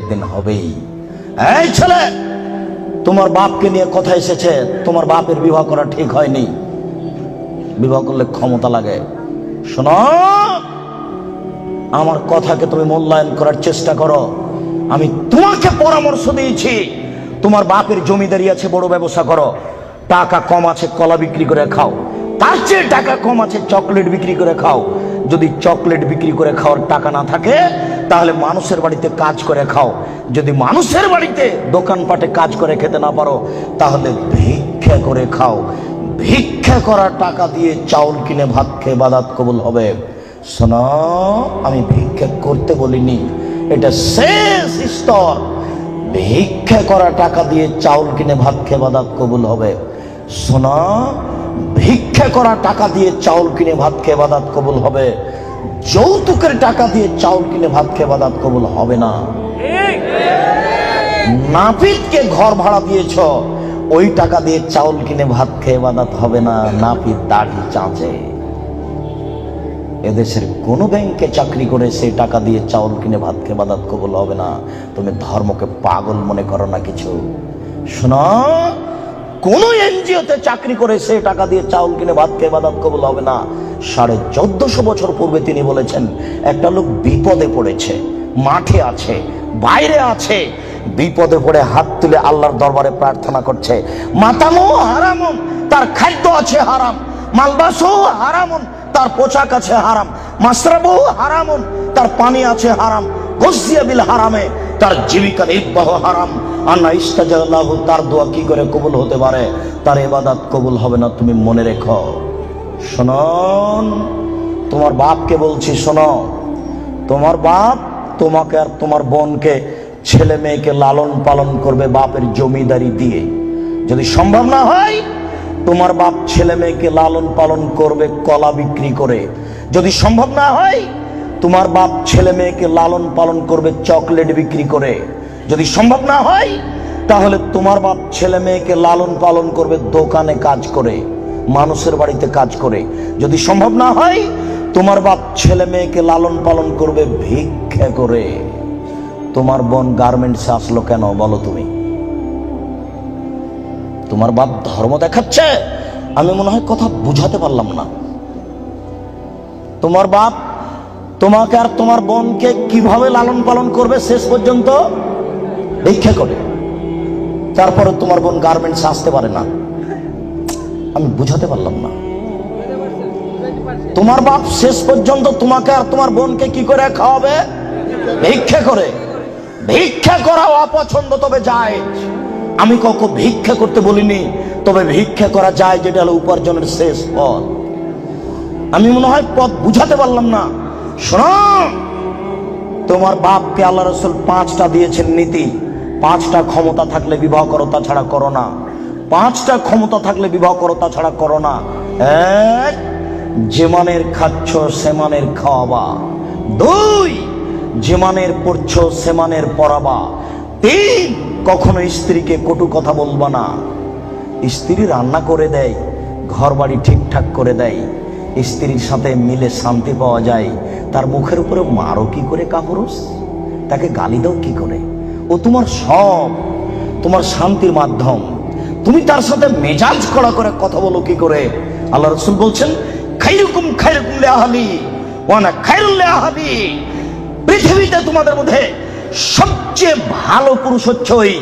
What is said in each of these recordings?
একদিন হবেই। এই ছেলে, তোমার বাপকে নিয়ে কথা এসেছে, তোমার বাপের বিবাহ করা ঠিক হয়নি, বিবাহ করলে ক্ষমতা লাগে। শোনো, আমার কথাকে তুমি মূল্যায়ন করার চেষ্টা করো। আমি তোমাকে পরামর্শ দিয়েছি, তোমার বাপের জমিদারি আছে, বড় ব্যবসা করো। টাকা কম আছে, কলা বিক্রি করে খাও। তার চেয়ে টাকা কম আছে, চকলেট বিক্রি করে খাও। যদি চকলেট বিক্রি করে খাওয়ার টাকা না থাকে, তাহলে মানুষের বাড়িতে কাজ করে খাও। যদি মানুষের বাড়িতে দোকানপাটে কাজ করে খেতে না পারো, তাহলে ভিক্ষা করে খাও। ভিক্ষা করা টাকা দিয়ে চাউল কিনে ভাত খেয়ে ইবাদত কবুল হবে। শোনো, আমি ভিক্ষা করতে বলিনি, এটা শেষ স্তর। ভিক্ষা করা টাকা দিয়ে চাউল কিনে ভাত খেয়ে ইবাদত কবুল হবে। শোনো, ভিক্ষা করা টাকা দিয়ে চাউল কিনে ভাত খেয়ে ইবাদত কবুল হবে। যৌতুকের টাকা দিয়ে চাউল কিনে ভাত খেয়ে ইবাদত কবুল হবে না। নাপিতকে ঘর ভাড়া দিয়েছ, ওই টাকা দিয়ে চাউল কিনে ভাত খেয়ে ইবাদত হবে না। নাপিত দাড়ি চাঁচে। এদেশের কোন ব্যাংকে চাকরি করে সেই টাকা দিয়ে চাউল কিনে ভাত খেয়ে ইবাদত কবুল হবে না। তুমি ধর্মকে পাগল মনে করো না কিছু। শোনো, কোন এনজিওতে চাকরি করে সেই টাকা দিয়ে চাউল কিনে ভাত খেয়ে ইবাদত কবুল হবে না। 1450 বছর পূর্বে তিনি বলেছেন, একটা লোক বিপদে পড়েছে, মাঠে আছে, বাইরে আছে, বিপদে পড়ে হাত তুলে আল্লাহর দরবারে প্রার্থনা করছে। মাতামো হারামুন, তার খাদ্য আছে হারাম। মালবাসো হারামুন, তার পোশাক আছে হারাম। মাশরাবু হারামুন, তার পানি আছে হারাম। গজিয়া বিল হারামে, তার জীবিকা নির্বাহ হারাম। আন্না ইস্তাজাল্লাহু, তার দোয়া কি করে কবুল হতে পারে? তার ইবাদত কবুল হবে না, তুমি মনে রেখো। শোনো, তোমার বাপকে বলছি, শোনো, তোমার বাপ তোমাকে আর তোমার বোনকে, ছেলে মেয়েকে লালন পালন করবে বাপের জমিদারি দিয়ে। যদি সম্ভব না হয়, তোমার বাপ ছেলে মেয়েকে লালন পালন করবে কলা বিক্রি করে। যদি সম্ভব না হয়, তোমার বাপ ছেলে মেয়েকে লালন পালন করবে চকলেট বিক্রি করে। যদি সম্ভব না হয়, তাহলে তোমার বাপ ছেলে মেয়েকে লালন পালন করবে দোকানে কাজ করে, মানুষের বাড়িতে কাজ করে। যদি সম্ভব না হয়, তোমার বাপ ছেলে মেয়েকে লালন পালন করবে ভিক্ষা করে। তোমার বোন গার্মেন্টসে আসলো কেন বলো তুমি? তোমার বাপ ধর্ম দেখাচ্ছে? আমি মনে হয় কথা বুঝাতে পারলাম না। তোমার বাপ তোমাকে আর তোমার বোনকে কিভাবে লালন পালন করবে শেষ পর্যন্ত? ভিক্ষা করে। তারপরে তোমার বোন গার্মেন্টসে আসতে পারে না। আমি বুঝাতে পারলাম না। তোমার বাপ শেষ পর্যন্ত তোমাকে আর তোমার বোনকে কি করে খাওয়াবে? ভিক্ষা করে। ভিক্ষা করা অপছন্দ, তবে যায়। আমি কখনো ভিক্ষা করতে বলিনি, তবে ভিক্ষা করা যায়, যেটা হলো উপার্জনের শেষ পথ। আমি মনে হয় পথ বুঝাতে পারলাম না। শোনো, তোমার বাপকে আল্লাহ রাসূল 5টা দিয়েছেন নীতি। 5টা ক্ষমতা থাকলে বিবাহ করো, তাছাড়া করো না। 5টা ক্ষমতা থাকলে বিবাহ করো, তাছাড়া করো না। 1, যে মানের খাচ্ছ সে মানের খাওয়াবা। 2, যে মানের পড়ছ সে মানের পড়াবা। 3, কখনো স্ত্রীকে কটু কথা বলবা না। স্ত্রী রান্না করে দেয়, ঘর বাড়ি ঠিকঠাক করে দেয়, স্ত্রীর সাথে মিলে শান্তি পাওয়া যায়, তার মুখের উপরে মারো কি করে কাপুরুষ? তাকে গালি দাও কি করে? ও তোমার সব, তোমার শান্তির মাধ্যম। তুমি তার সাথে মেজাজ কড়া করে কথা বলো কি করে? আল্লাহ রাসূল বলছেন, খাইরুকুম খাইরুকুম লিআহলি ওয়া আনা খাইরুল লিআহলি। পৃথিবীতে তোমাদের মধ্যে সবচেয়ে ভালো পুরুষ হচ্ছে ওই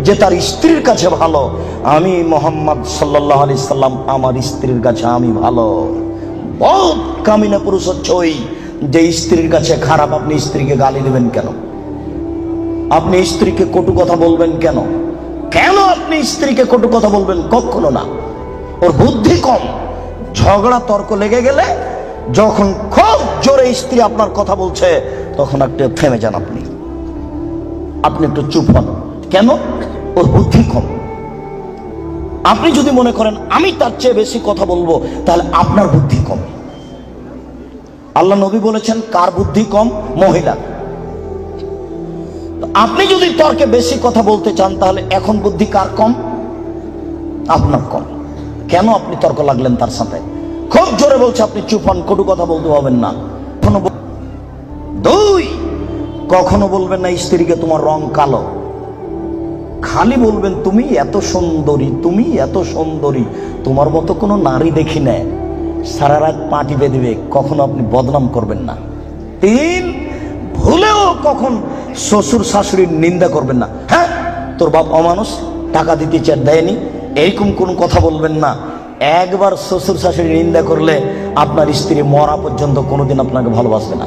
যে তার স্ত্রীর কাছে ভালো। আমি মুহাম্মদ সাল্লাল্লাহু আলাইহি সাল্লাম, আমার স্ত্রীর কাছে আমি ভালো। বহুত কামিনা পুরুষ হচ্ছে ওই যে স্ত্রীর কাছে খারাপ। আপনি স্ত্রীকে গালি দেবেন কেন? আপনি স্ত্রীকে কটু কথা বলবেন কেন? কেন আপনি স্ত্রীকে কটু কথা বলবেন? কখনো না। ওর বুদ্ধি কম। ঝগড়া তর্ক লেগে গেলে, যখন খুব জোরে স্ত্রী আপনার কথা বলছে, তখন একটু থেমে যান। আপনি একটু চুপ হন। কেন? ওর বুদ্ধি কম। আপনি যদি মনে করেন আমি তার চেয়ে বেশি কথা বলবো, তাহলে আপনার বুদ্ধি কম। আল্লাহ নবী বলেছেন, কার বুদ্ধি কম? মহিলা। আপনি যদি তর্কে বেশি কথা বলতে চান, তাহলে এখন বুদ্ধি কার কম? আপনার কম। কেন আপনি তর্ক লাগলেন তার সাথে? খুব জোরে বলছে, আপনি চুপ হন, কটু কথা বলতে পারবেন না। 2, কখনো বলবেন না স্ত্রীকে তোমার রং কালো, খালি বলবেন তুমি এত সুন্দরী, তুমি এত সুন্দরী, তোমার মতো কোনো নারী দেখি না। সারা রাত পাটি বেঁধে কখনো আপনি বদনাম করবেন না। 3, ভুলেও কখন শ্বশুর শাশুড়ির নিন্দা করবেন না। হ্যাঁ, তোর বাপ অমানুষ, টাকা দিতে চার দেয়নি, এরকম কোন কথা বলবেন না। একবার শ্বশুর শাশুড়ির নিন্দা করলে আপনার স্ত্রী মরা পর্যন্ত কোনোদিন আপনাকে ভালোবাসবে না।